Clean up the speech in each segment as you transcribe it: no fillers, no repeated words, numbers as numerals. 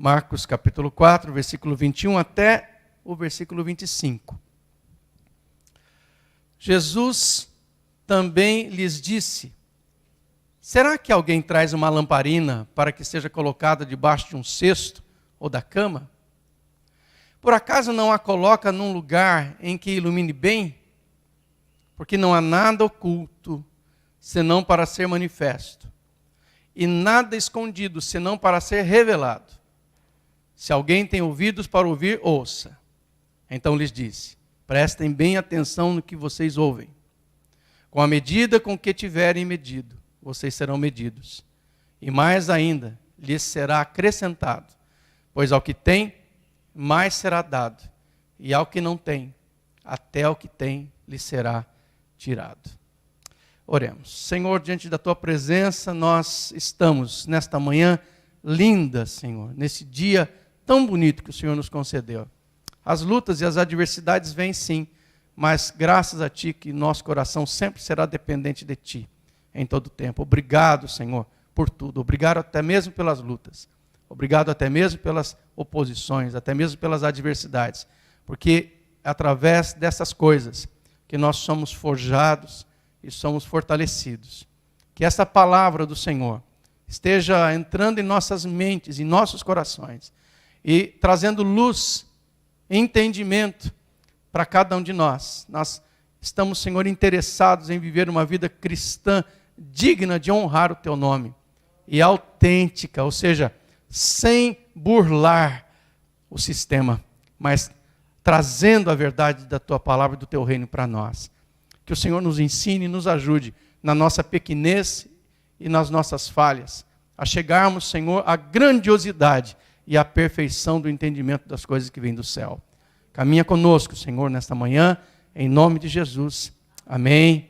Marcos capítulo 4, versículo 21 até o versículo 25. Jesus também lhes disse: será que alguém traz uma lamparina para que seja colocada debaixo de um cesto ou da cama? Por acaso não a coloca num lugar em que ilumine bem? Porque não há nada oculto, senão para ser manifesto, e nada escondido, senão para ser revelado. Se alguém tem ouvidos para ouvir, ouça. Então lhes disse: prestem bem atenção no que vocês ouvem. Com a medida com que tiverem medido, vocês serão medidos. E mais ainda, lhes será acrescentado. Pois ao que tem, mais será dado. E ao que não tem, até o que tem, lhe será tirado. Oremos. Senhor, diante da Tua presença, nós estamos nesta manhã linda, Senhor, nesse dia tão bonito que o Senhor nos concedeu. As lutas e as adversidades vêm sim, mas graças a Ti que nosso coração sempre será dependente de Ti, em todo o tempo. Obrigado, Senhor, por tudo. Obrigado até mesmo pelas lutas. Obrigado até mesmo pelas oposições, até mesmo pelas adversidades. Porque é através dessas coisas que nós somos forjados e somos fortalecidos. Que essa palavra do Senhor esteja entrando em nossas mentes, em nossos corações, e trazendo luz, entendimento para cada um de nós. Nós estamos, Senhor, interessados em viver uma vida cristã digna de honrar o Teu nome. E autêntica, ou seja, sem burlar o sistema, mas trazendo a verdade da Tua palavra e do Teu reino para nós. Que o Senhor nos ensine e nos ajude na nossa pequenez e nas nossas falhas, a chegarmos, Senhor, à grandiosidade e à perfeição do entendimento das coisas que vêm do céu. Caminha conosco, Senhor, nesta manhã, em nome de Jesus. Amém.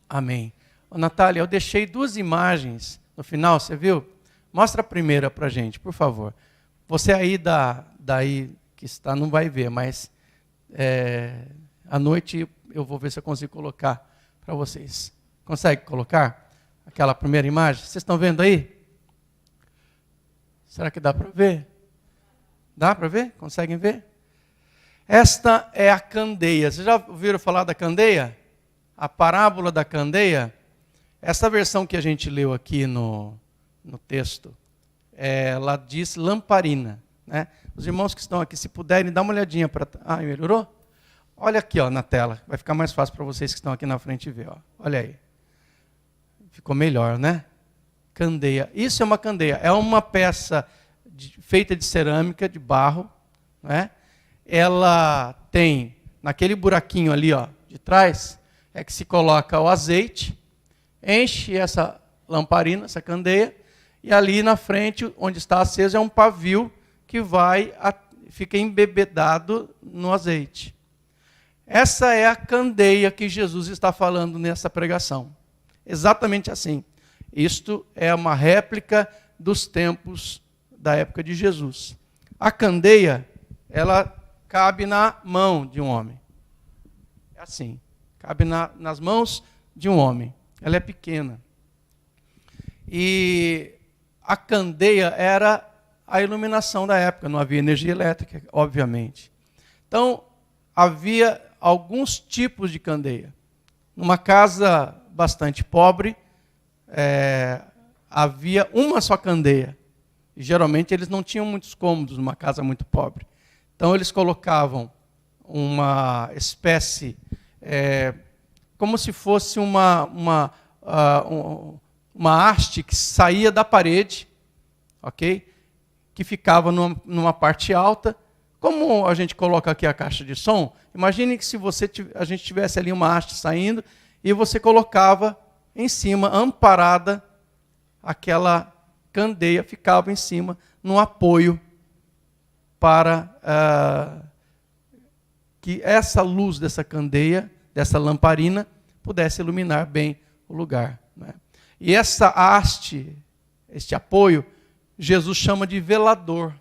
Amém. Ô, Natália, eu deixei 2 imagens no final, você viu? Mostra a primeira para a gente, por favor. Você aí daí que está não vai ver, mas à noite eu vou ver se eu consigo colocar para vocês. Consegue colocar aquela primeira imagem? Vocês estão vendo aí? Será que dá para ver? Dá para ver? Conseguem ver? Esta é a candeia. Vocês já ouviram falar da candeia? A parábola da candeia? Essa versão que a gente leu aqui no texto, ela diz lamparina, né? Os irmãos que estão aqui, se puderem, dá uma olhadinha para... Ah, melhorou? Olha aqui, ó, na tela. Vai ficar mais fácil para vocês que estão aqui na frente ver. Ó. Olha aí. Ficou melhor, né? Candeia. Isso é uma candeia. É uma peça feita de cerâmica, de barro, né? Ela tem, naquele buraquinho ali, ó, de trás, é que se coloca o azeite, enche essa lamparina, essa candeia, e ali na frente, onde está aceso, é um pavio que fica embebedado no azeite. Essa é a candeia que Jesus está falando nessa pregação. Exatamente assim. Isto é uma réplica dos tempos da época de Jesus. A candeia, ela cabe na mão de um homem. É assim, cabe nas mãos de um homem. Ela é pequena. E a candeia era a iluminação da época, não havia energia elétrica, obviamente. Então, havia alguns tipos de candeia. Numa casa bastante pobre, havia uma só candeia. E, geralmente, eles não tinham muitos cômodos numa casa muito pobre. Então, eles colocavam uma espécie, como se fosse uma haste que saía da parede, ok? Que ficava numa parte alta. Como a gente coloca aqui a caixa de som, imagine que se a gente tivesse ali uma haste saindo e você colocava em cima, amparada, aquela candeia ficava em cima, no apoio para que essa luz dessa candeia, dessa lamparina, pudesse iluminar bem o lugar, né? E essa haste, este apoio, Jesus chama de velador.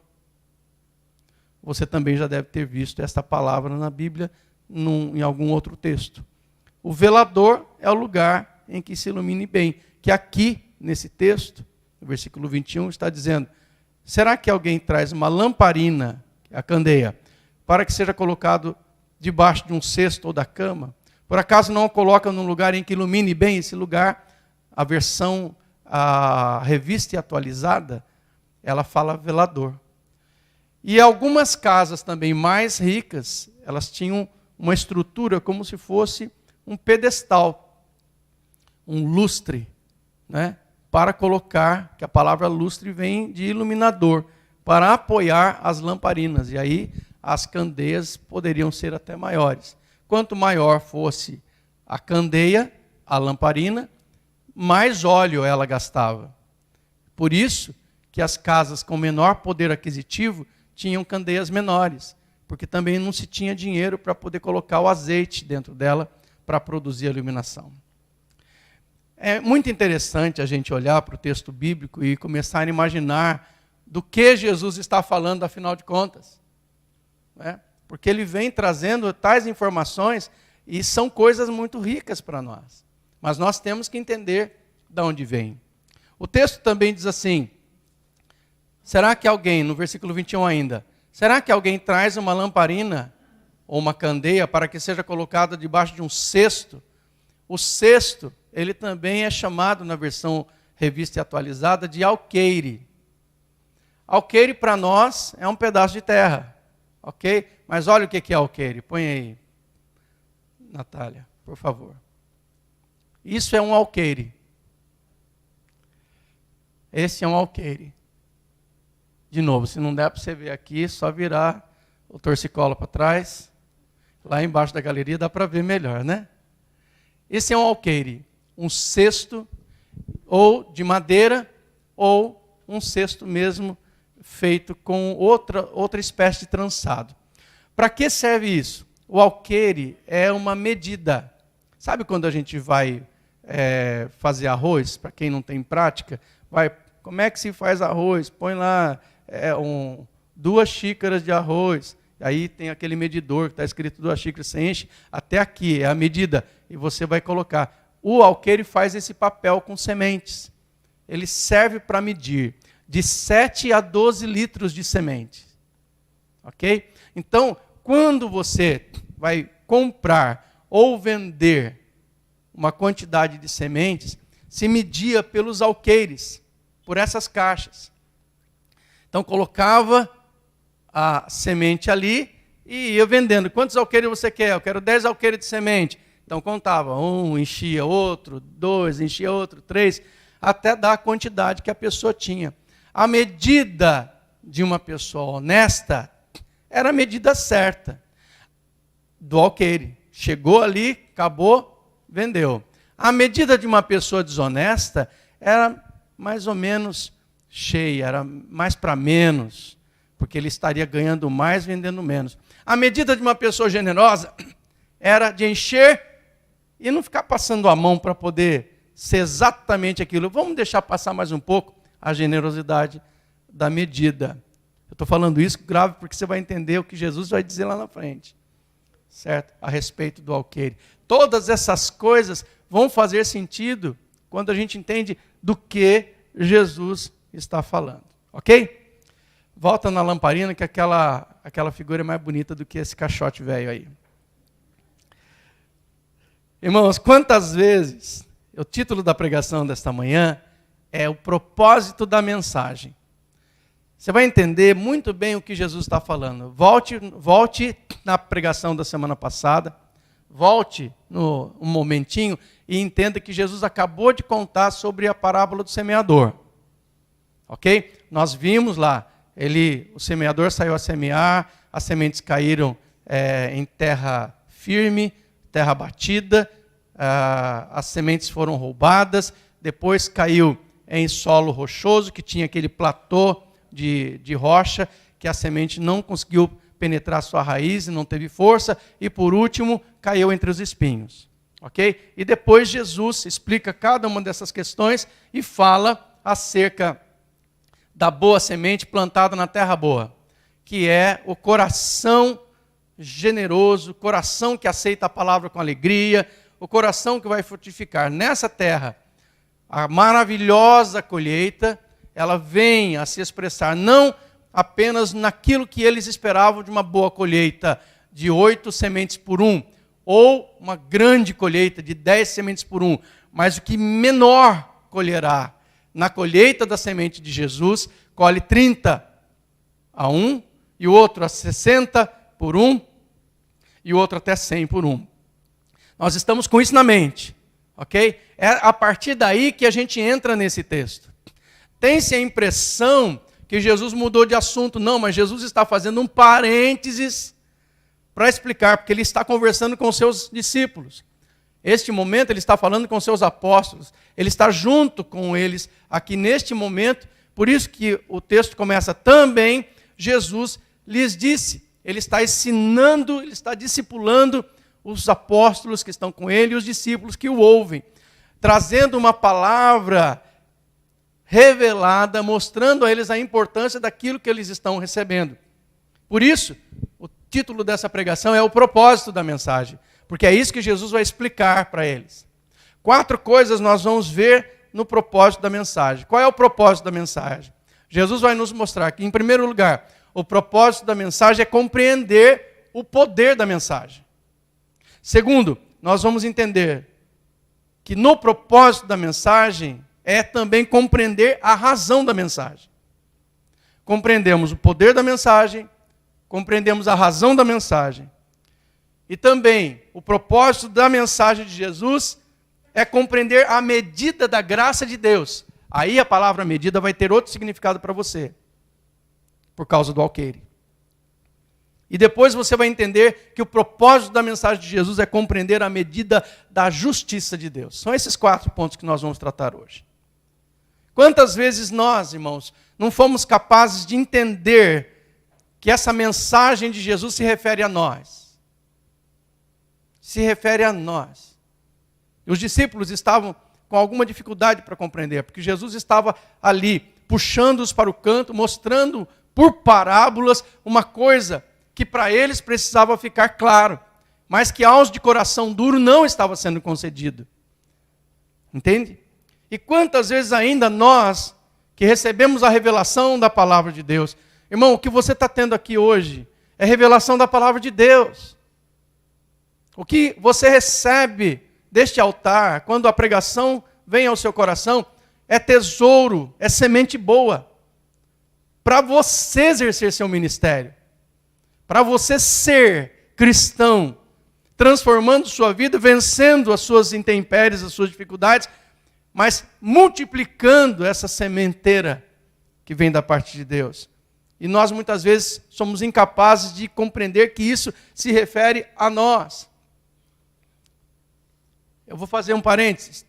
Você também já deve ter visto essa palavra na Bíblia, em algum outro texto. O velador é o lugar em que se ilumine bem, que aqui, nesse texto, no versículo 21, está dizendo, será que alguém traz uma lamparina, a candeia, para que seja colocado debaixo de um cesto ou da cama? Por acaso não o coloca num lugar em que ilumine bem esse lugar? A versão, a revista e atualizada, ela fala velador. E algumas casas também mais ricas, elas tinham uma estrutura como se fosse um pedestal, um lustre, né? Para colocar, que a palavra lustre vem de iluminador, para apoiar as lamparinas. E aí as candeias poderiam ser até maiores. Quanto maior fosse a candeia, a lamparina, mais óleo ela gastava. Por isso que as casas com menor poder aquisitivo tinham candeias menores, porque também não se tinha dinheiro para poder colocar o azeite dentro dela para produzir a iluminação. É muito interessante a gente olhar para o texto bíblico e começar a imaginar do que Jesus está falando, afinal de contas. Né? Porque ele vem trazendo tais informações e são coisas muito ricas para nós. Mas nós temos que entender de onde vem. O texto também diz assim, será que alguém, no versículo 21 ainda, será que alguém traz uma lamparina ou uma candeia para que seja colocada debaixo de um cesto? O cesto, ele também é chamado na versão revista e atualizada de alqueire. Alqueire para nós é um pedaço de terra, ok? Mas olha o que é alqueire, põe aí, Natália, por favor. Isso é um alqueire. Esse é um alqueire. De novo, se não der para você ver aqui, só virar o torcicolo para trás. Lá embaixo da galeria dá para ver melhor, né? Esse é um alqueire, um cesto ou de madeira ou um cesto mesmo feito com outra espécie de trançado. Para que serve isso? O alqueire é uma medida. Sabe quando a gente vai fazer arroz? Para quem não tem prática, como é que se faz arroz? Põe lá 2 xícaras de arroz. Aí tem aquele medidor que está escrito 2 xícaras, você enche até aqui, é a medida. E você vai colocar. O alqueire faz esse papel com sementes. Ele serve para medir de 7 a 12 litros de semente. Ok? Então, quando você vai comprar ou vender uma quantidade de sementes, se media pelos alqueires, por essas caixas. Então, colocava a semente ali e ia vendendo. Quantos alqueires você quer? Eu quero 10 alqueires de semente. Então, contava. 1, enchia outro, 2, enchia outro, 3, até dar a quantidade que a pessoa tinha. A medida de uma pessoa honesta era a medida certa do alqueire. Chegou ali, acabou, vendeu. A medida de uma pessoa desonesta era mais ou menos cheia, era mais para menos, porque ele estaria ganhando mais, vendendo menos. A medida de uma pessoa generosa era de encher e não ficar passando a mão para poder ser exatamente aquilo. Vamos deixar passar mais um pouco a generosidade da medida. Eu estou falando isso grave porque você vai entender o que Jesus vai dizer lá na frente, certo? A respeito do alqueire. Todas essas coisas vão fazer sentido quando a gente entende do que Jesus está falando, ok? Volta na lamparina que aquela figura é mais bonita do que esse caixote velho aí. Irmãos, quantas vezes, o título da pregação desta manhã é o propósito da mensagem. Você vai entender muito bem o que Jesus está falando. Volte na pregação da semana passada, volte um momentinho e entenda que Jesus acabou de contar sobre a parábola do semeador. Ok? Nós vimos lá, o semeador saiu a semear, as sementes caíram em terra firme, terra batida, as sementes foram roubadas, depois caiu em solo rochoso, que tinha aquele platô de rocha, que a semente não conseguiu penetrar sua raiz e não teve força, e por último, caiu entre os espinhos. Ok? E depois Jesus explica cada uma dessas questões e fala acerca da boa semente plantada na terra boa, que é o coração generoso, o coração que aceita a palavra com alegria, o coração que vai frutificar nessa terra a maravilhosa colheita. ela vem a se expressar não apenas naquilo que eles esperavam de uma boa colheita de 8 sementes por um, ou uma grande colheita de 10 sementes por um, mas o que menor colherá. Na colheita da semente de Jesus, colhe 30 a um, e o outro a 60 por um, e o outro até 100 por um. Nós estamos com isso na mente, ok? É a partir daí que a gente entra nesse texto. Tem-se a impressão que Jesus mudou de assunto. Não, mas Jesus está fazendo um parênteses para explicar, porque ele está conversando com os seus discípulos. Este momento ele está falando com os seus apóstolos. Ele está junto com eles aqui neste momento. Por isso que o texto começa também. Jesus lhes disse. Ele está ensinando, ele está discipulando os apóstolos que estão com ele e os discípulos que o ouvem. Trazendo uma palavra revelada, mostrando a eles a importância daquilo que eles estão recebendo. Por isso, o título dessa pregação é o propósito da mensagem, porque é isso que Jesus vai explicar para eles. 4 coisas nós vamos ver no propósito da mensagem. Qual é o propósito da mensagem? Jesus vai nos mostrar que, em primeiro lugar, o propósito da mensagem é compreender o poder da mensagem. Segundo, nós vamos entender que no propósito da mensagem é também compreender a razão da mensagem. Compreendemos o poder da mensagem, compreendemos a razão da mensagem. E também o propósito da mensagem de Jesus é compreender a medida da graça de Deus. Aí a palavra medida vai ter outro significado para você, por causa do alqueire. E depois você vai entender que o propósito da mensagem de Jesus é compreender a medida da justiça de Deus. São esses 4 pontos que nós vamos tratar hoje. Quantas vezes nós, irmãos, não fomos capazes de entender que essa mensagem de Jesus se refere a nós? Se refere a nós. E os discípulos estavam com alguma dificuldade para compreender, porque Jesus estava ali, puxando-os para o canto, mostrando por parábolas uma coisa que para eles precisava ficar claro, mas que aos de coração duro não estava sendo concedido. Entende? E quantas vezes ainda nós, que recebemos a revelação da palavra de Deus, irmão, o que você está tendo aqui hoje é revelação da palavra de Deus. O que você recebe deste altar, quando a pregação vem ao seu coração, é tesouro, é semente boa, para você exercer seu ministério, para você ser cristão, transformando sua vida, vencendo as suas intempéries, as suas dificuldades, mas multiplicando essa sementeira que vem da parte de Deus. E nós muitas vezes somos incapazes de compreender que isso se refere a nós. Eu vou fazer um parênteses.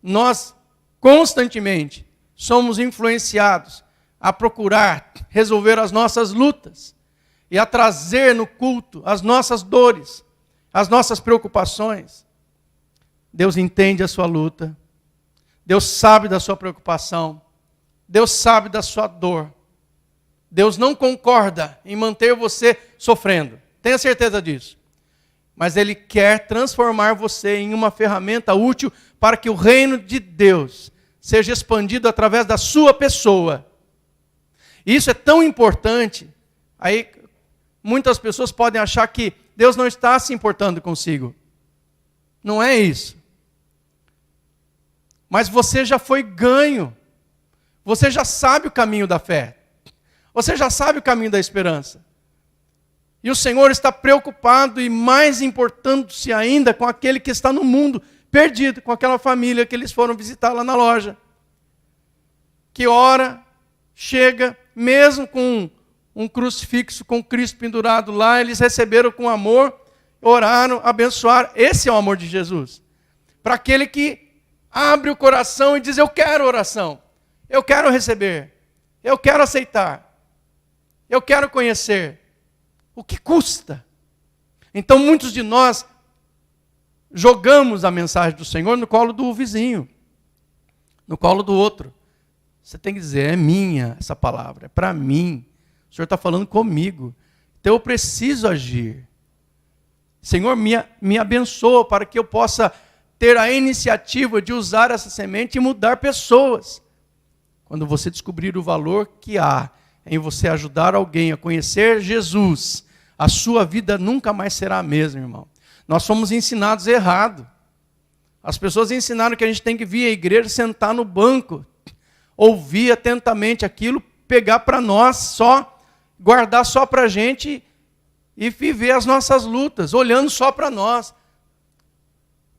Nós constantemente somos influenciados a procurar resolver as nossas lutas e a trazer no culto as nossas dores, as nossas preocupações. Deus entende a sua luta. Deus sabe da sua preocupação. Deus sabe da sua dor. Deus não concorda em manter você sofrendo. Tenha certeza disso. Mas Ele quer transformar você em uma ferramenta útil para que o reino de Deus seja expandido através da sua pessoa. E isso é tão importante. Aí muitas pessoas podem achar que Deus não está se importando consigo. Não é isso. Mas você já foi ganho. Você já sabe o caminho da fé. Você já sabe o caminho da esperança. E o Senhor está preocupado e mais importando-se ainda com aquele que está no mundo, perdido, com aquela família que eles foram visitar lá na loja. Que ora, chega, mesmo com um crucifixo, com Cristo pendurado lá, eles receberam com amor, oraram, abençoaram. Esse é o amor de Jesus. Para aquele que abre o coração e diz, eu quero oração, eu quero receber, eu quero aceitar, eu quero conhecer. O que custa? Então muitos de nós jogamos a mensagem do Senhor no colo do vizinho, no colo do outro. Você tem que dizer, é minha essa palavra, é para mim. O Senhor está falando comigo, então eu preciso agir. Senhor, me abençoa para que eu possa ter a iniciativa de usar essa semente e mudar pessoas. quando você descobrir o valor que há em você ajudar alguém a conhecer Jesus, a sua vida nunca mais será a mesma, irmão. Nós fomos ensinados errado. As pessoas ensinaram que a gente tem que vir à igreja, sentar no banco, ouvir atentamente aquilo, pegar para nós só, guardar só para a gente e viver as nossas lutas, olhando só para nós.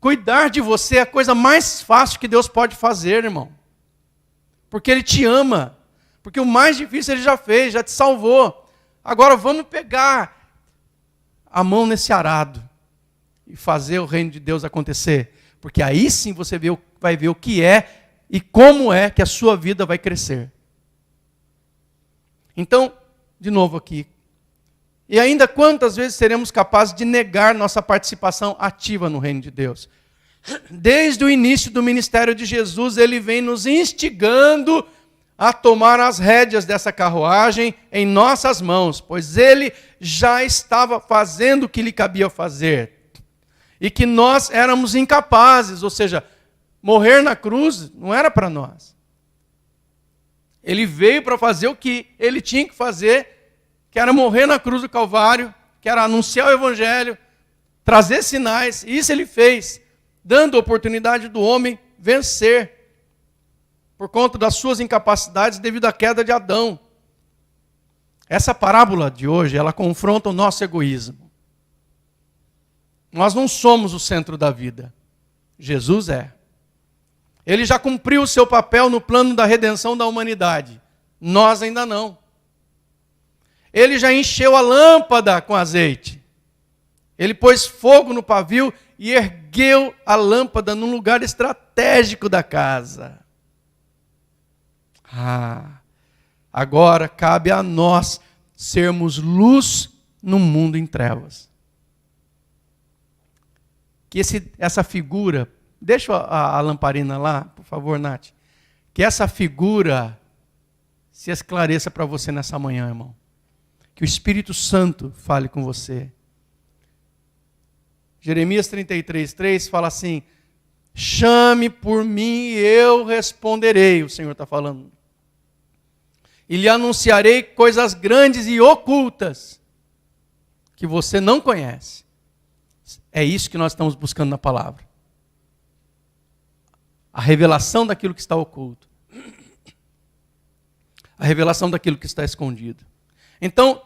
Cuidar de você é a coisa mais fácil que Deus pode fazer, irmão. Porque Ele te ama. Porque o mais difícil Ele já fez, já te salvou. Agora vamos pegar a mão nesse arado e fazer o reino de Deus acontecer. Porque aí sim você vai ver o que é e como é que a sua vida vai crescer. Então, de novo aqui. E ainda quantas vezes seremos capazes de negar nossa participação ativa no reino de Deus? Desde o início do ministério de Jesus, Ele vem nos instigando a tomar as rédeas dessa carruagem em nossas mãos, pois Ele já estava fazendo o que lhe cabia fazer. E que nós éramos incapazes, ou seja, morrer na cruz não era para nós. Ele veio para fazer o que Ele tinha que fazer, que era morrer na cruz do Calvário, que era anunciar o Evangelho, trazer sinais, e isso Ele fez, dando a oportunidade do homem vencer, por conta das suas incapacidades devido à queda de Adão. Essa parábola de hoje, ela confronta o nosso egoísmo. Nós não somos o centro da vida. Jesus é. Ele já cumpriu o seu papel no plano da redenção da humanidade. Nós ainda não. Ele já encheu a lâmpada com azeite. Ele pôs fogo no pavio e ergueu a lâmpada num lugar estratégico da casa. Agora cabe a nós sermos luz no mundo em trevas. Que essa figura, deixa a lamparina lá, por favor, Nath. Que essa figura se esclareça para você nessa manhã, irmão. Que o Espírito Santo fale com você. Jeremias 33:3 fala assim: chame por mim e eu responderei, o Senhor está falando. E lhe anunciarei coisas grandes e ocultas que você não conhece. É isso que nós estamos buscando na palavra. A revelação daquilo que está oculto. A revelação daquilo que está escondido. Então,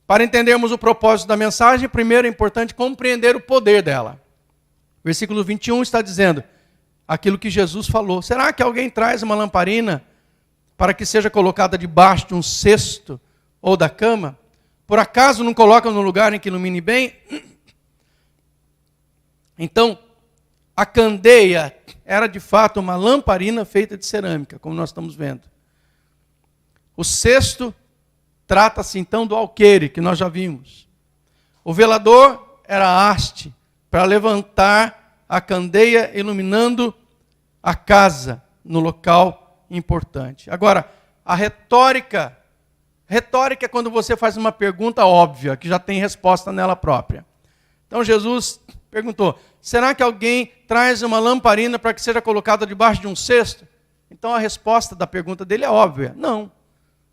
para entendermos o propósito da mensagem, primeiro é importante compreender o poder dela. Versículo 21 está dizendo aquilo que Jesus falou. Será que alguém traz uma lamparina para que seja colocada debaixo de um cesto ou da cama? Por acaso não coloca no lugar em que ilumine bem? Então, a candeia era de fato uma lamparina feita de cerâmica, como nós estamos vendo. O cesto trata-se então do alqueire, que nós já vimos. O velador era a haste, para levantar a candeia, iluminando a casa no local importante. Agora, a retórica é quando você faz uma pergunta óbvia, que já tem resposta nela própria. Então Jesus perguntou: será que alguém traz uma lamparina para que seja colocada debaixo de um cesto? Então a resposta da pergunta dele é óbvia: não.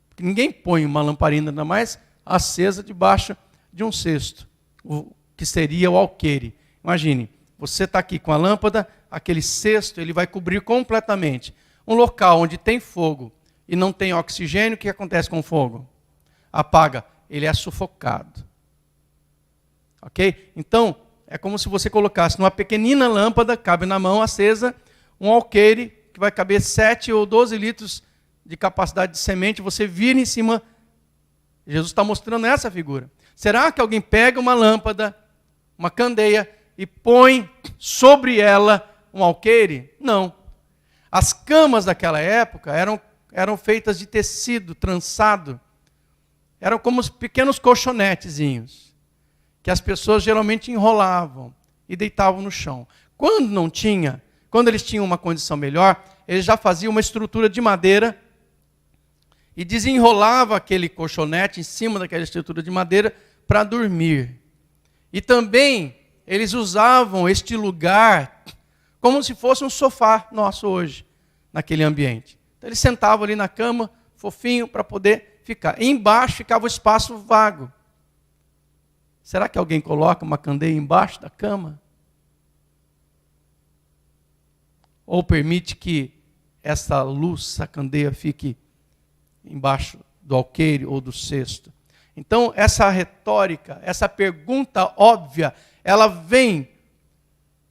Porque ninguém põe uma lamparina, ainda mais acesa, debaixo de um cesto, o que seria o alqueire. Imagine, você está aqui com a lâmpada, aquele cesto ele vai cobrir completamente. Um local onde tem fogo e não tem oxigênio, o que acontece com o fogo? Apaga, ele é sufocado. Ok? Então, é como se você colocasse numa pequenina lâmpada, cabe na mão acesa, um alqueire que vai caber 7 ou 12 litros de capacidade de semente, você vira em cima. Jesus está mostrando essa figura. Será que alguém pega uma lâmpada, uma candeia, e põe sobre ela um alqueire? Não. As camas daquela época eram feitas de tecido trançado. Eram como os pequenos colchonetezinhos, que as pessoas geralmente enrolavam e deitavam no chão. Quando não tinha, quando eles tinham uma condição melhor, eles já faziam uma estrutura de madeira e desenrolava aquele colchonete em cima daquela estrutura de madeira para dormir. E também eles usavam este lugar como se fosse um sofá nosso hoje, naquele ambiente. Então eles sentavam ali na cama, fofinho, para poder ficar. E embaixo ficava o espaço vago. Será que alguém coloca uma candeia embaixo da cama? Ou permite que essa luz, essa candeia, fique embaixo do alqueire ou do cesto? Então, essa retórica, essa pergunta óbvia, ela vem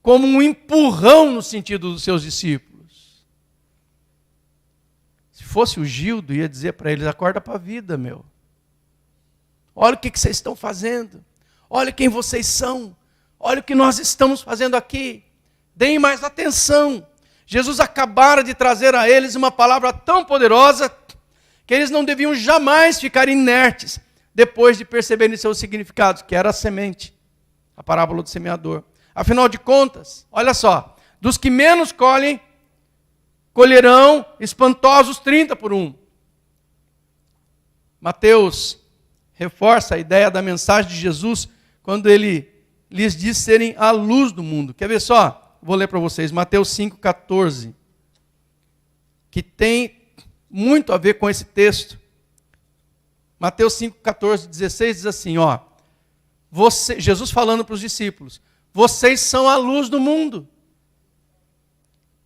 como um empurrão no sentido dos seus discípulos. Se fosse o Gildo, ia dizer para eles: acorda para a vida, meu. Olha o que vocês estão fazendo. Olha quem vocês são. Olha o que nós estamos fazendo aqui. Deem mais atenção. Jesus acabara de trazer a eles uma palavra tão poderosa que eles não deviam jamais ficar inertes depois de perceberem seus significados, que era a semente, a parábola do semeador. Afinal de contas, olha só, dos que menos colhem, colherão espantosos 30 por 1. Mateus reforça a ideia da mensagem de Jesus quando ele lhes diz serem a luz do mundo. Quer ver só? Vou ler para vocês, Mateus 5,14, que tem muito a ver com esse texto. Mateus 5,14, 16 diz assim, ó, Jesus falando para os discípulos: vocês são a luz do mundo.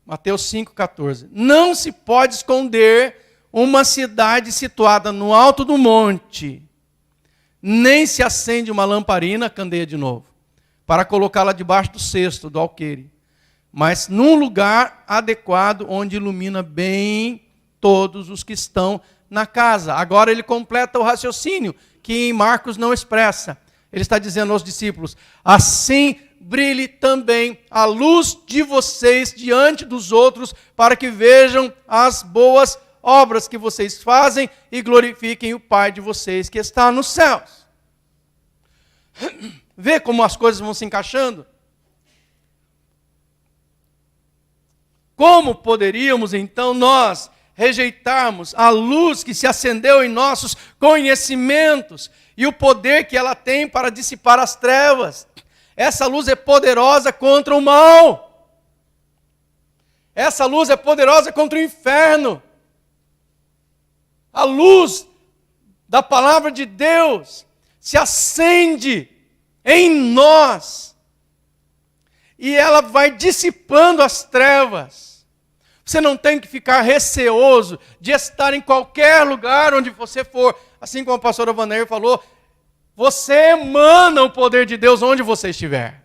Mateus 5,14. Não se pode esconder uma cidade situada no alto do monte, nem se acende uma lamparina, candeia de novo, para colocá-la debaixo do cesto, do alqueire, mas num lugar adequado, onde ilumina bem todos os que estão na casa. Agora ele completa o raciocínio, que em Marcos não expressa. Ele está dizendo aos discípulos: assim brilhe também a luz de vocês diante dos outros, para que vejam as boas obras que vocês fazem e glorifiquem o Pai de vocês que está nos céus. Vê como as coisas vão se encaixando? Como poderíamos então nós rejeitarmos a luz que se acendeu em nossos conhecimentos e o poder que ela tem para dissipar as trevas? Essa luz é poderosa contra o mal. Essa luz é poderosa contra o inferno. A luz da palavra de Deus se acende em nós e ela vai dissipando as trevas. Você não tem que ficar receoso de estar em qualquer lugar onde você for. Assim como a pastora Vanéia falou, você emana o poder de Deus onde você estiver.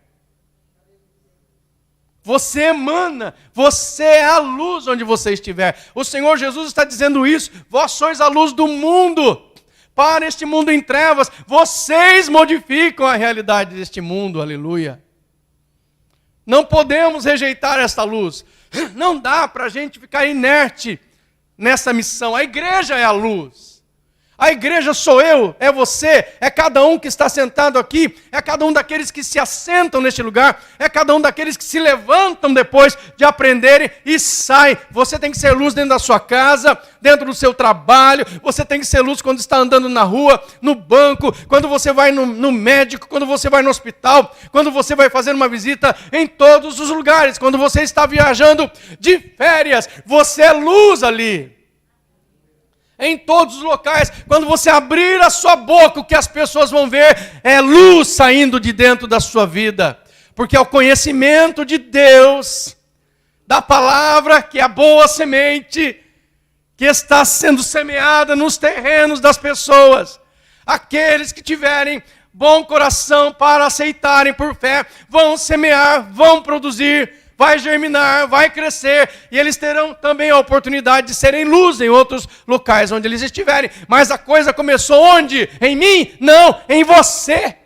Você emana, você é a luz onde você estiver. O Senhor Jesus está dizendo isso: vós sois a luz do mundo. Para este mundo em trevas, vocês modificam a realidade deste mundo, aleluia. Não podemos rejeitar esta luz. Não dá para a gente ficar inerte nessa missão. A igreja é a luz. A igreja sou eu, é você, é cada um que está sentado aqui, é cada um daqueles que se assentam neste lugar, é cada um daqueles que se levantam depois de aprenderem e saem. Você tem que ser luz dentro da sua casa, dentro do seu trabalho, você tem que ser luz quando está andando na rua, no banco, quando você vai no médico, quando você vai no hospital, quando você vai fazer uma visita, em todos os lugares. Quando você está viajando de férias, você é luz ali. Em todos os locais, quando você abrir a sua boca, o que as pessoas vão ver é luz saindo de dentro da sua vida. Porque é o conhecimento de Deus, da palavra, que é a boa semente, que está sendo semeada nos terrenos das pessoas. Aqueles que tiverem bom coração para aceitarem por fé, vão semear, vão produzir, vai germinar, vai crescer, e eles terão também a oportunidade de serem luz em outros locais onde eles estiverem. Mas a coisa começou onde? Em mim? Não, em você.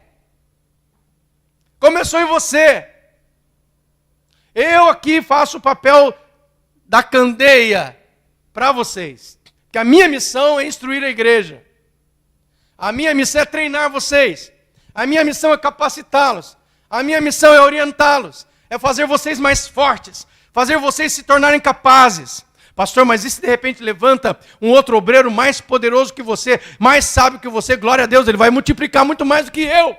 Começou em você. Eu aqui faço o papel da candeia para vocês, que a minha missão é instruir a igreja. A minha missão é treinar vocês. A minha missão é capacitá-los. A minha missão é orientá-los. É fazer vocês mais fortes, fazer vocês se tornarem capazes. Pastor, mas e se de repente levanta um outro obreiro mais poderoso que você, mais sábio que você? Glória a Deus, ele vai multiplicar muito mais do que eu.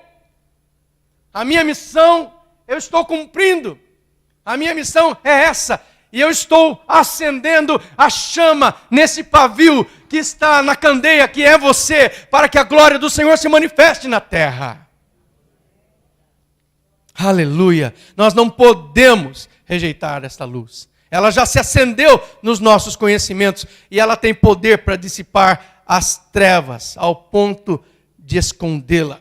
A minha missão, eu estou cumprindo. A minha missão é essa. E eu estou acendendo a chama nesse pavio que está na candeia, que é você, para que a glória do Senhor se manifeste na terra. Aleluia! Nós não podemos rejeitar esta luz. Ela já se acendeu nos nossos conhecimentos e ela tem poder para dissipar as trevas ao ponto de escondê-la.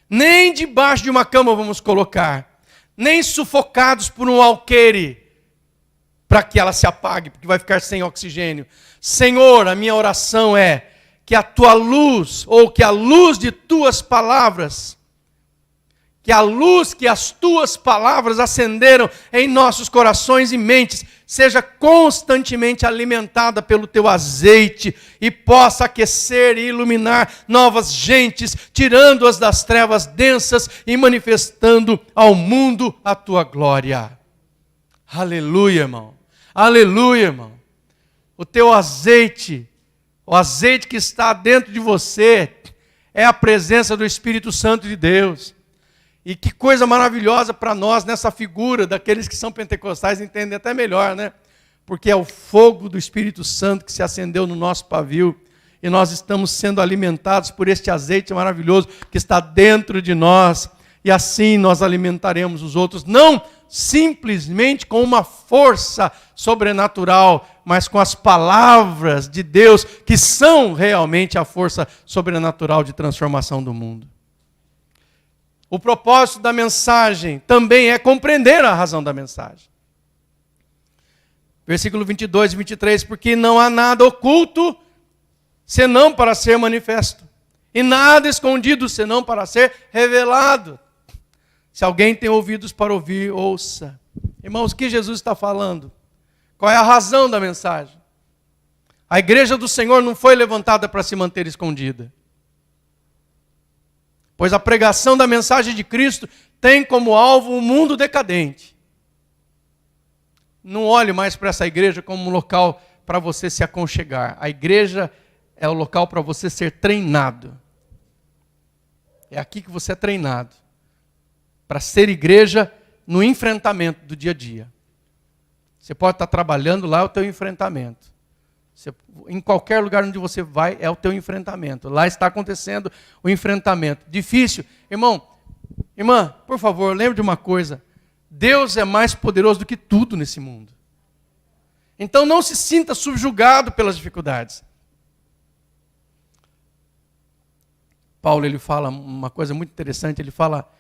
Nem debaixo de uma cama vamos colocar, nem sufocados por um alqueire, para que ela se apague, porque vai ficar sem oxigênio. Senhor, a minha oração é que a tua luz, ou que a luz de tuas palavras, que a luz que as tuas palavras acenderam em nossos corações e mentes, seja constantemente alimentada pelo teu azeite e possa aquecer e iluminar novas gentes, tirando-as das trevas densas e manifestando ao mundo a tua glória. Aleluia, irmão. Aleluia, irmão. O teu azeite, o azeite que está dentro de você, é a presença do Espírito Santo de Deus. E que coisa maravilhosa para nós nessa figura daqueles que são pentecostais entendem até melhor, né? Porque é o fogo do Espírito Santo que se acendeu no nosso pavio e nós estamos sendo alimentados por este azeite maravilhoso que está dentro de nós e assim nós alimentaremos os outros, não simplesmente com uma força sobrenatural, mas com as palavras de Deus que são realmente a força sobrenatural de transformação do mundo. O propósito da mensagem também é compreender a razão da mensagem. Versículo 22 e 23, porque não há nada oculto, senão para ser manifesto, e nada escondido, senão para ser revelado. Se alguém tem ouvidos para ouvir, ouça. Irmãos, o que Jesus está falando? Qual é a razão da mensagem? A igreja do Senhor não foi levantada para se manter escondida. Pois a pregação da mensagem de Cristo tem como alvo um mundo decadente. Não olhe mais para essa igreja como um local para você se aconchegar. A igreja é o local para você ser treinado. É aqui que você é treinado. Para ser igreja no enfrentamento do dia a dia. Você pode estar trabalhando lá, é o teu enfrentamento. Em qualquer lugar onde você vai, é o teu enfrentamento. Lá está acontecendo o enfrentamento. Difícil. Irmã, por favor, lembre de uma coisa. Deus é mais poderoso do que tudo nesse mundo. Então não se sinta subjugado pelas dificuldades. Paulo, ele fala uma coisa muito interessante. Ele fala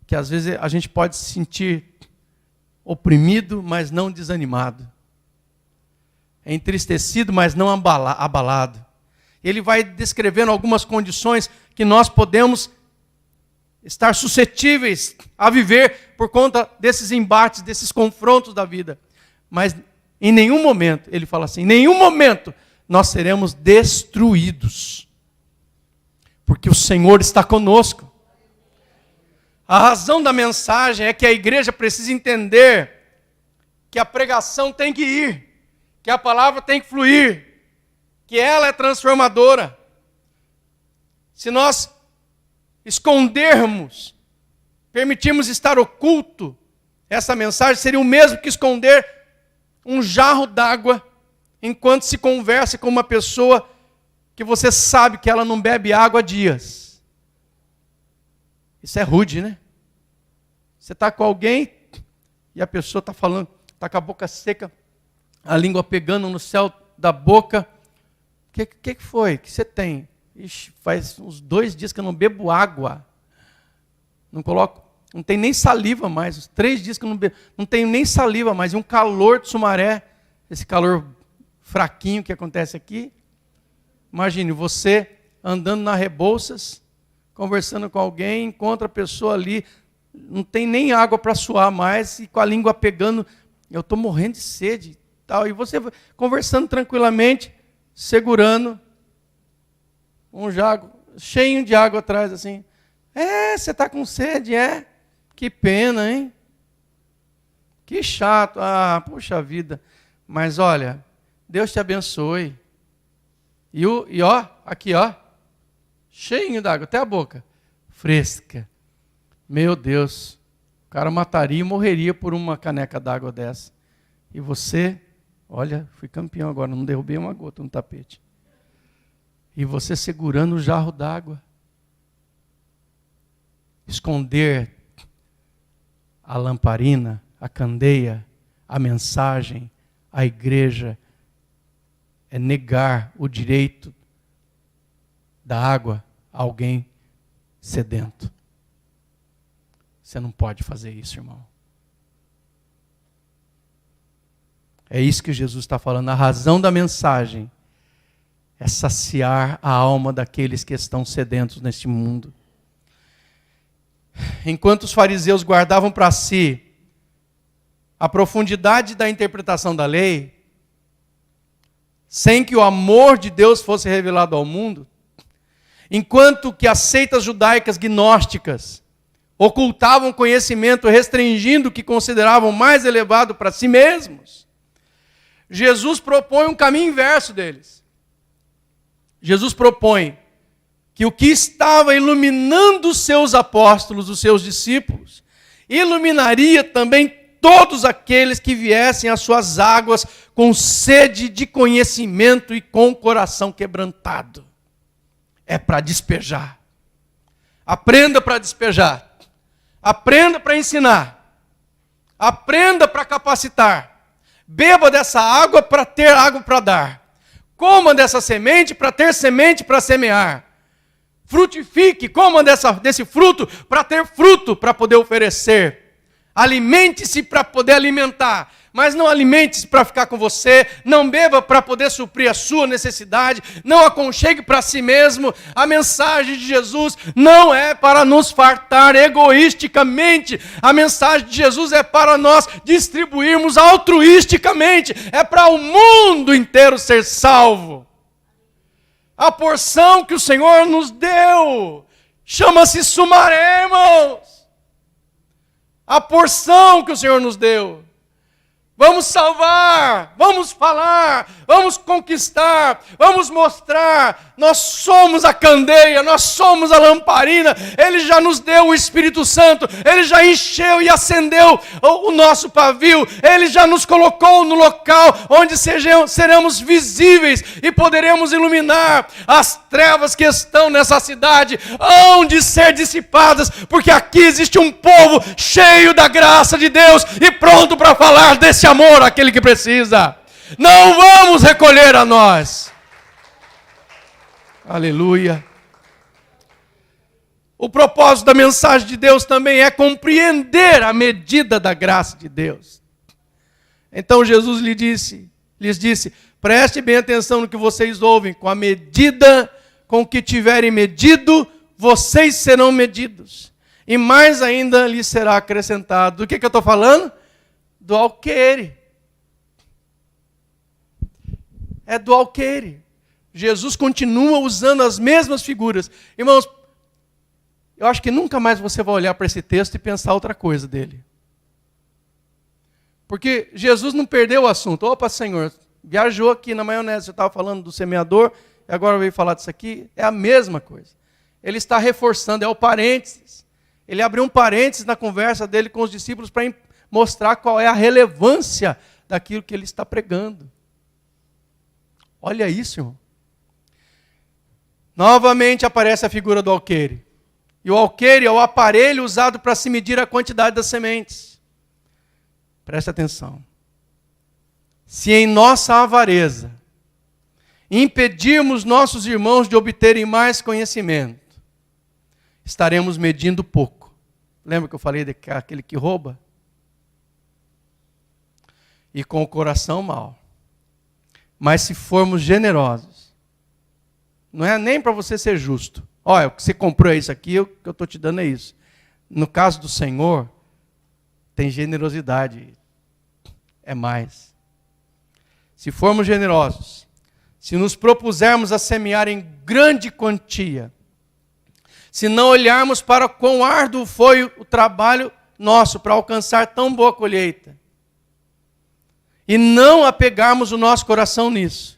que às vezes a gente pode se sentir oprimido, mas não desanimado. É entristecido, mas não abalado. Ele vai descrevendo algumas condições que nós podemos estar suscetíveis a viver por conta desses embates, desses confrontos da vida. Mas em nenhum momento, ele fala assim, em nenhum momento nós seremos destruídos. Porque o Senhor está conosco. A razão da mensagem é que a igreja precisa entender que a pregação tem que ir. Que a palavra tem que fluir, que ela é transformadora. Se nós escondermos, permitirmos estar oculto, essa mensagem seria o mesmo que esconder um jarro d'água enquanto se conversa com uma pessoa que você sabe que ela não bebe água há dias. Isso é rude, né? Você está com alguém e a pessoa está falando, está com a boca seca, a língua pegando no céu da boca. O que foi? O que você tem? Ixi, faz uns 2 dias que eu não bebo água. Não tem nem saliva mais. Uns 3 dias que eu não bebo. Não tenho nem saliva mais. E um calor de Sumaré. Esse calor fraquinho que acontece aqui. Imagine, você andando na Rebouças, conversando com alguém, encontra a pessoa ali, não tem nem água para suar mais, e com a língua pegando, eu estou morrendo de sede. E você conversando tranquilamente, segurando um jago cheio de água atrás, assim. Você está com sede, é? Que pena, hein? Que chato. Puxa vida. Mas olha, Deus te abençoe. E ó, aqui ó, cheinho d'água, até a boca, fresca. Meu Deus, o cara mataria e morreria por uma caneca d'água dessa. E você, olha, fui campeão agora, não derrubei uma gota no tapete. E você segurando o jarro d'água. Esconder a lamparina, a candeia, a mensagem, a igreja, é negar o direito da água a alguém sedento. Você não pode fazer isso, irmão. É isso que Jesus está falando. A razão da mensagem é saciar a alma daqueles que estão sedentos neste mundo. Enquanto os fariseus guardavam para si a profundidade da interpretação da lei, sem que o amor de Deus fosse revelado ao mundo, enquanto que as seitas judaicas gnósticas ocultavam conhecimento, restringindo o que consideravam mais elevado para si mesmos, Jesus propõe um caminho inverso deles. Jesus propõe que o que estava iluminando os seus apóstolos, os seus discípulos, iluminaria também todos aqueles que viessem às suas águas com sede de conhecimento e com o coração quebrantado. É para despejar. Aprenda para despejar. Aprenda para ensinar. Aprenda para capacitar. Beba dessa água para ter água para dar. Coma dessa semente para ter semente para semear. Frutifique, coma desse fruto para ter fruto para poder oferecer. Alimente-se para poder alimentar, mas não alimente-se para ficar com você, não beba para poder suprir a sua necessidade, não aconchegue para si mesmo. A mensagem de Jesus não é para nos fartar egoisticamente, a mensagem de Jesus é para nós distribuirmos altruisticamente, é para o mundo inteiro ser salvo. A porção que o Senhor nos deu chama-se sumaré, irmãos. A porção que o Senhor nos deu. Vamos salvar, vamos falar, vamos conquistar, vamos mostrar. Nós somos a candeia, nós somos a lamparina. Ele já nos deu o Espírito Santo, Ele já encheu e acendeu o nosso pavio. Ele já nos colocou no local onde seremos visíveis e poderemos iluminar. As trevas que estão nessa cidade hão de ser dissipadas, porque aqui existe um povo cheio da graça de Deus e pronto para falar desse amor àquele que precisa. Não vamos recolher a nós. Aleluia. O propósito da mensagem de Deus também é compreender a medida da graça de Deus. Então Jesus lhes disse, preste bem atenção no que vocês ouvem, com a medida com que tiverem medido, vocês serão medidos. E mais ainda lhes será acrescentado. Do que eu estou falando? Do alqueire. É do alqueire. Jesus continua usando as mesmas figuras. Irmãos, eu acho que nunca mais você vai olhar para esse texto e pensar outra coisa dele. Porque Jesus não perdeu o assunto. Opa, Senhor, viajou aqui na maionese. Você estava falando do semeador, e agora veio falar disso aqui. É a mesma coisa. Ele está reforçando, é o parênteses. Ele abriu um parênteses na conversa dele com os discípulos para mostrar qual é a relevância daquilo que ele está pregando. Olha isso, irmão. Novamente aparece a figura do alqueire. E o alqueire é o aparelho usado para se medir a quantidade das sementes. Preste atenção. Se em nossa avareza impedirmos nossos irmãos de obterem mais conhecimento, estaremos medindo pouco. Lembra que eu falei daquele que rouba? E com o coração mau. Mas se formos generosos, não é nem para você ser justo. Olha, o que você comprou é isso aqui, o que eu estou te dando é isso. No caso do Senhor, tem generosidade. É mais. Se formos generosos, se nos propusermos a semear em grande quantia, se não olharmos para quão árduo foi o trabalho nosso para alcançar tão boa colheita, e não apegarmos o nosso coração nisso,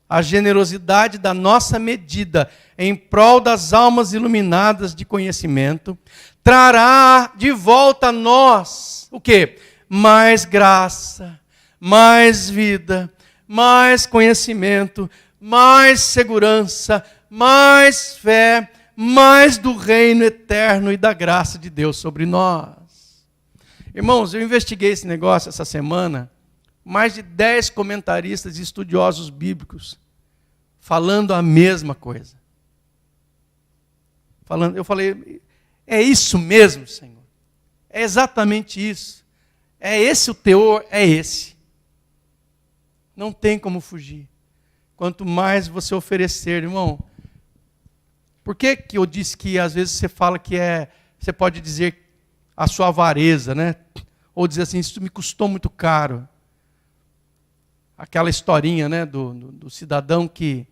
a generosidade da nossa medida em prol das almas iluminadas de conhecimento, trará de volta a nós, o quê? Mais graça, mais vida, mais conhecimento, mais segurança, mais fé, mais do reino eterno e da graça de Deus sobre nós. Irmãos, eu investiguei esse negócio essa semana, mais de 10 comentaristas e estudiosos bíblicos falando a mesma coisa. Eu falei, é isso mesmo, Senhor. É exatamente isso. É esse o teor, é esse. Não tem como fugir. Quanto mais você oferecer, irmão. Por que eu disse que às vezes você fala que você pode dizer a sua avareza, né? Ou dizer assim, isso me custou muito caro. Aquela historinha, né, do cidadão que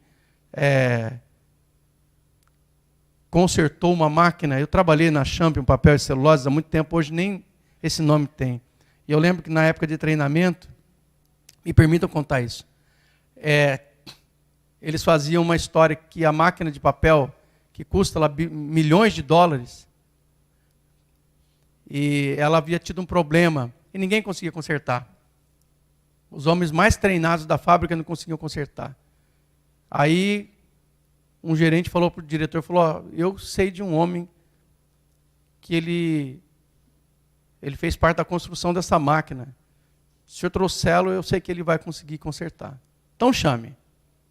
consertou uma máquina. Eu trabalhei na Champion, papel e celulose há muito tempo, hoje nem esse nome tem. E eu lembro que na época de treinamento, me permitam contar isso, eles faziam uma história que a máquina de papel, que custa lá milhões de dólares, e ela havia tido um problema, e ninguém conseguia consertar. Os homens mais treinados da fábrica não conseguiam consertar. Aí, um gerente falou para o diretor, eu sei de um homem que ele fez parte da construção dessa máquina. Se o senhor trouxê-lo, eu sei que ele vai conseguir consertar. Então chame.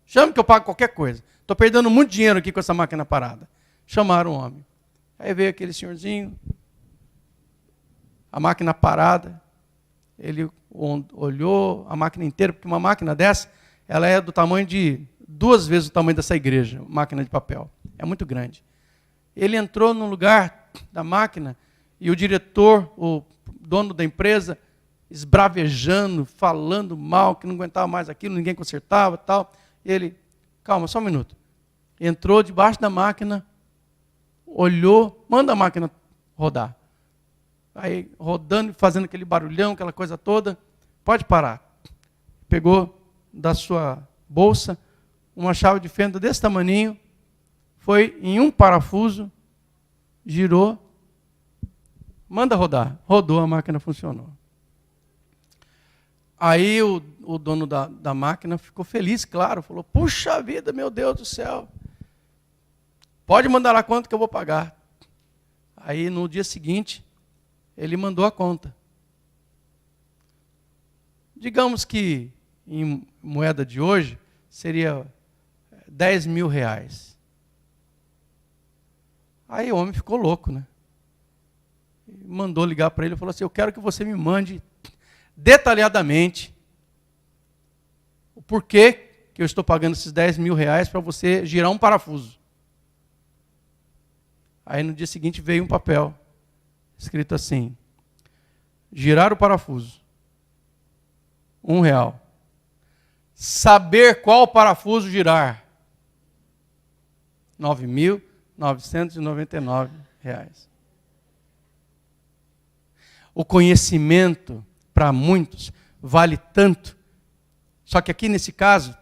Chame que eu pago qualquer coisa. Estou perdendo muito dinheiro aqui com essa máquina parada. Chamaram o homem. Aí veio aquele senhorzinho, a máquina parada, ele olhou a máquina inteira, porque uma máquina dessa, ela é do tamanho de 2 vezes o tamanho dessa igreja, máquina de papel. É muito grande. Ele entrou no lugar da máquina e o diretor, o dono da empresa, esbravejando, falando mal, que não aguentava mais aquilo, ninguém consertava e tal. E ele, calma, só um minuto. Entrou debaixo da máquina, olhou, manda a máquina rodar. Aí, rodando, fazendo aquele barulhão, aquela coisa toda, pode parar. Pegou da sua bolsa uma chave de fenda desse tamaninho, foi em um parafuso, girou, manda rodar. Rodou, a máquina funcionou. Aí o dono da máquina ficou feliz, claro, falou, puxa vida, meu Deus do céu, pode mandar lá quanto que eu vou pagar. Aí no dia seguinte, ele mandou a conta. Digamos que em moeda de hoje seria 10 mil reais. Aí o homem ficou louco, né? Mandou ligar para ele e falou assim, eu quero que você me mande detalhadamente o porquê que eu estou pagando esses 10 mil reais para você girar um parafuso. Aí no dia seguinte veio um papel escrito assim, girar o parafuso, R$1. Saber qual parafuso girar, R$9.999. O conhecimento, para muitos, vale tanto. Só que aqui nesse caso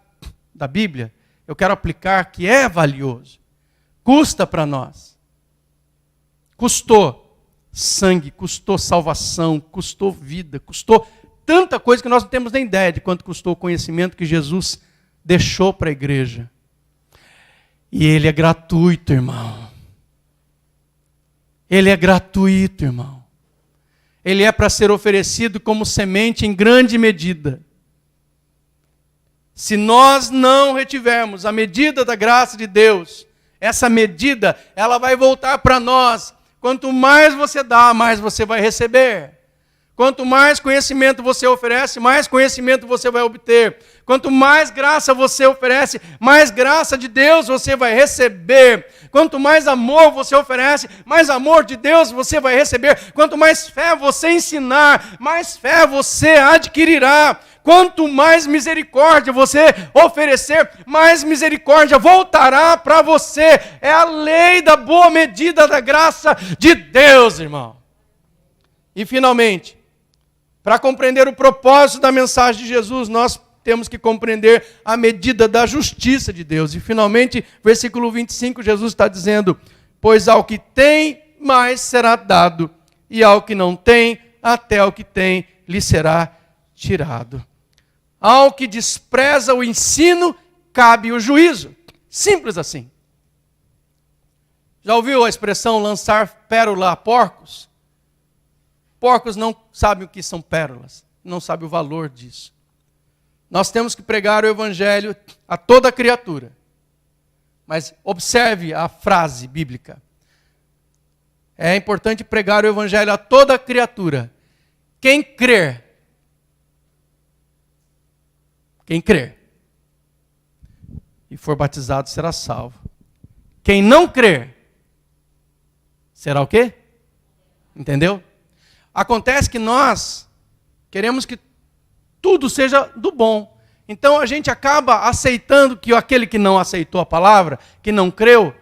da Bíblia, eu quero aplicar que é valioso. Custa para nós. Custou sangue, custou salvação, custou vida, custou tanta coisa que nós não temos nem ideia de quanto custou o conhecimento que Jesus deixou para a igreja. E ele é gratuito, irmão. Ele é gratuito, irmão. Ele é para ser oferecido como semente em grande medida. Se nós não retivermos a medida da graça de Deus, essa medida, ela vai voltar para nós. Quanto mais você dá, mais você vai receber. Quanto mais conhecimento você oferece, mais conhecimento você vai obter. Quanto mais graça você oferece, mais graça de Deus você vai receber. Quanto mais amor você oferece, mais amor de Deus você vai receber. Quanto mais fé você ensinar, mais fé você adquirirá. Quanto mais misericórdia você oferecer, mais misericórdia voltará para você. É a lei da boa medida da graça de Deus, irmão. E finalmente, para compreender o propósito da mensagem de Jesus, nós temos que compreender a medida da justiça de Deus. E finalmente, versículo 25, Jesus está dizendo, pois ao que tem, mais será dado, e ao que não tem, até o que tem lhe será tirado. Ao que despreza o ensino, cabe o juízo. Simples assim. Já ouviu a expressão lançar pérola a porcos? Porcos não sabem o que são pérolas, não sabem o valor disso. Nós temos que pregar o evangelho a toda criatura. Mas observe a frase bíblica. É importante pregar o evangelho a toda criatura. Quem crer e for batizado será salvo. Quem não crer será o quê? Entendeu? Acontece que nós queremos que tudo seja do bom. Então a gente acaba aceitando que aquele que não aceitou a palavra, que não creu,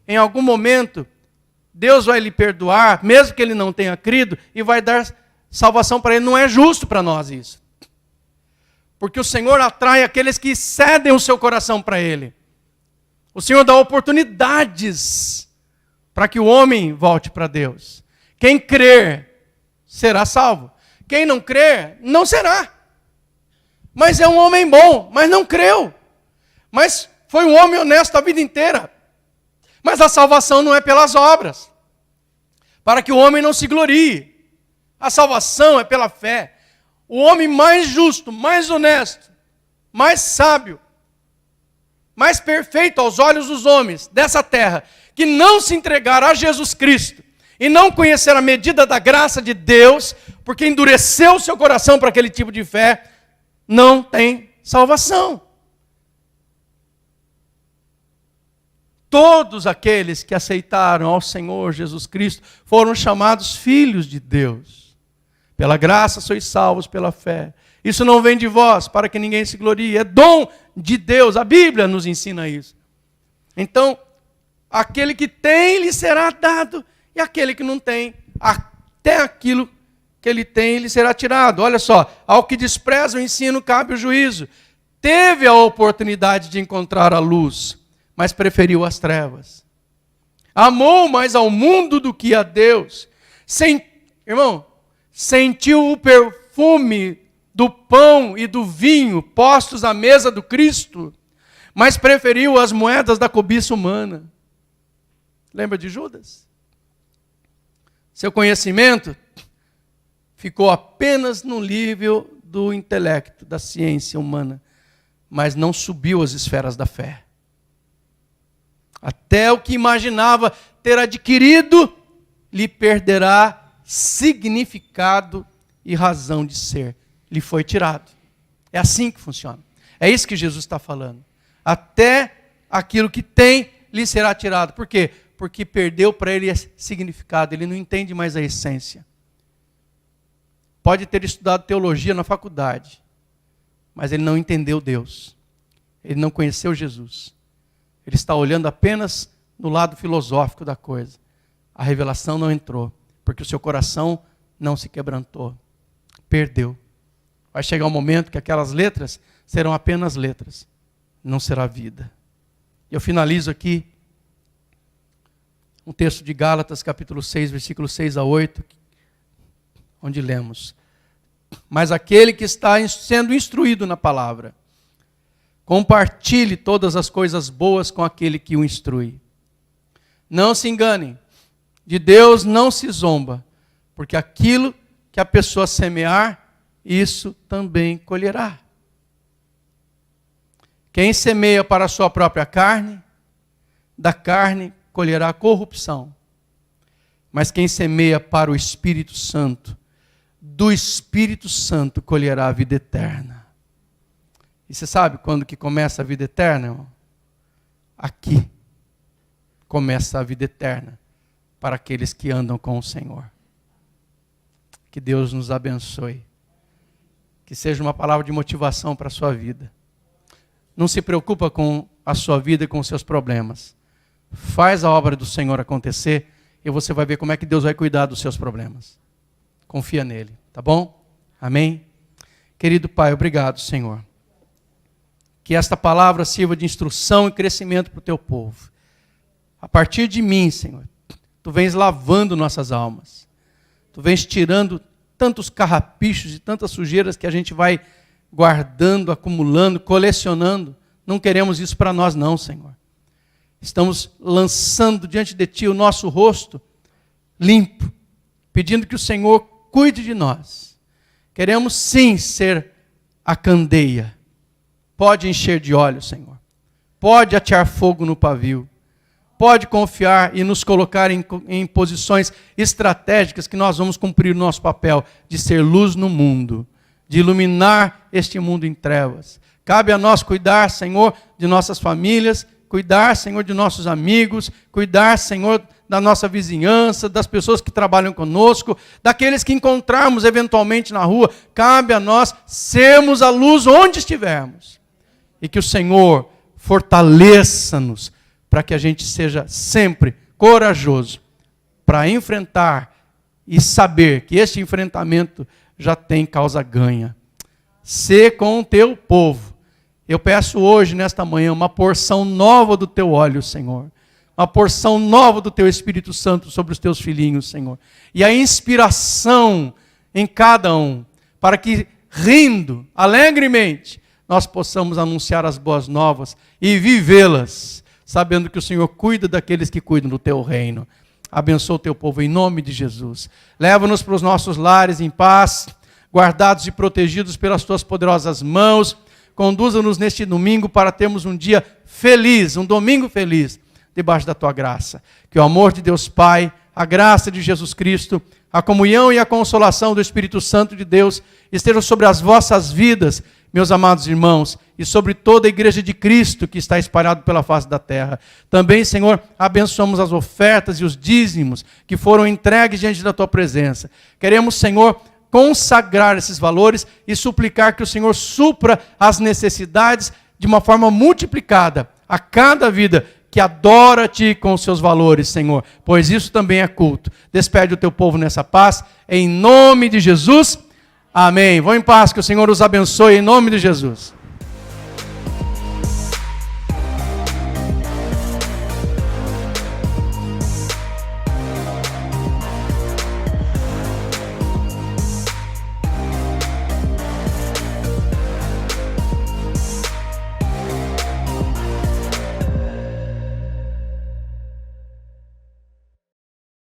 em algum momento Deus vai lhe perdoar, mesmo que ele não tenha crido, e vai dar salvação para ele. Não é justo para nós isso. Porque o Senhor atrai aqueles que cedem o seu coração para Ele. O Senhor dá oportunidades para que o homem volte para Deus. Quem crer será salvo. Quem não crer, não será. Mas é um homem bom, mas não creu. Mas foi um homem honesto a vida inteira. Mas a salvação não é pelas obras, para que o homem não se glorie. A salvação é pela fé. O homem mais justo, mais honesto, mais sábio, mais perfeito aos olhos dos homens dessa terra, que não se entregar a Jesus Cristo e não conhecer a medida da graça de Deus, porque endureceu o seu coração para aquele tipo de fé, não tem salvação. Todos aqueles que aceitaram ao Senhor Jesus Cristo foram chamados filhos de Deus. Pela graça sois salvos pela fé. Isso não vem de vós, para que ninguém se glorie. É dom de Deus. A Bíblia nos ensina isso. Então, aquele que tem, lhe será dado. E aquele que não tem, até aquilo que ele tem, lhe será tirado. Olha só, ao que despreza o ensino, cabe o juízo. Teve a oportunidade de encontrar a luz, mas preferiu as trevas. Amou mais ao mundo do que a Deus. Irmão, sentiu o perfume do pão e do vinho postos à mesa do Cristo, mas preferiu as moedas da cobiça humana. Lembra de Judas? Seu conhecimento ficou apenas no nível do intelecto, da ciência humana, mas não subiu às esferas da fé. Até o que imaginava ter adquirido, lhe perderá significado e razão de ser. Lhe foi tirado. É assim que funciona. É isso que Jesus está falando. Até aquilo que tem, lhe será tirado. Por quê? Porque perdeu para ele significado. Ele não entende mais a essência. Pode ter estudado teologia na faculdade, mas ele não entendeu Deus. Ele não conheceu Jesus. Ele está olhando apenas no lado filosófico da coisa. A revelação não entrou, porque o seu coração não se quebrantou. Perdeu. Vai chegar um momento que aquelas letras serão apenas letras. Não será vida. E eu finalizo aqui um texto de Gálatas, capítulo 6, versículos 6 a 8, onde lemos: mas aquele que está sendo instruído na palavra, compartilhe todas as coisas boas com aquele que o instrui. Não se enganem, de Deus não se zomba, porque aquilo que a pessoa semear, isso também colherá. Quem semeia para a sua própria carne, da carne colherá corrupção. Mas quem semeia para o Espírito Santo, do Espírito Santo colherá a vida eterna. E você sabe quando que começa a vida eterna, irmão? Aqui começa a vida eterna para aqueles que andam com o Senhor. Que Deus nos abençoe. Que seja uma palavra de motivação para a sua vida. Não se preocupa com a sua vida e com os seus problemas. Faz a obra do Senhor acontecer e você vai ver como é que Deus vai cuidar dos seus problemas. Confia nele, tá bom? Amém? Querido Pai, obrigado, Senhor. Que esta palavra sirva de instrução e crescimento para o teu povo. A partir de mim, Senhor, tu vens lavando nossas almas. Tu vens tirando tantos carrapichos e tantas sujeiras que a gente vai guardando, acumulando, colecionando. Não queremos isso para nós não, Senhor. Estamos lançando diante de Ti o nosso rosto limpo, pedindo que o Senhor cuide de nós. Queremos sim ser a candeia. Pode encher de óleo, Senhor. Pode atear fogo no pavio. Pode confiar e nos colocar em posições estratégicas que nós vamos cumprir o nosso papel de ser luz no mundo, de iluminar este mundo em trevas. Cabe a nós cuidar, Senhor, de nossas famílias, cuidar, Senhor, de nossos amigos, cuidar, Senhor, da nossa vizinhança, das pessoas que trabalham conosco, daqueles que encontrarmos eventualmente na rua. Cabe a nós sermos a luz onde estivermos. E que o Senhor fortaleça-nos para que a gente seja sempre corajoso para enfrentar e saber que este enfrentamento já tem causa ganha. Sê com o teu povo. Eu peço hoje, nesta manhã, uma porção nova do teu óleo, Senhor. Uma porção nova do teu Espírito Santo sobre os teus filhinhos, Senhor. E a inspiração em cada um, para que, rindo, alegremente, nós possamos anunciar as boas novas e vivê-las, sabendo que o Senhor cuida daqueles que cuidam do teu reino. Abençoa o teu povo em nome de Jesus. Leva-nos para os nossos lares em paz, guardados e protegidos pelas tuas poderosas mãos. Conduza-nos neste domingo para termos um dia feliz, um domingo feliz, debaixo da tua graça. Que o amor de Deus Pai, a graça de Jesus Cristo, a comunhão e a consolação do Espírito Santo de Deus estejam sobre as vossas vidas, meus amados irmãos, e sobre toda a igreja de Cristo que está espalhada pela face da terra. Também, Senhor, abençoamos as ofertas e os dízimos que foram entregues diante da tua presença. Queremos, Senhor, consagrar esses valores e suplicar que o Senhor supra as necessidades de uma forma multiplicada a cada vida que adora-te com os seus valores, Senhor, pois isso também é culto. Despede o teu povo nessa paz, em nome de Jesus. Amém. Vão em paz, que o Senhor os abençoe em nome de Jesus.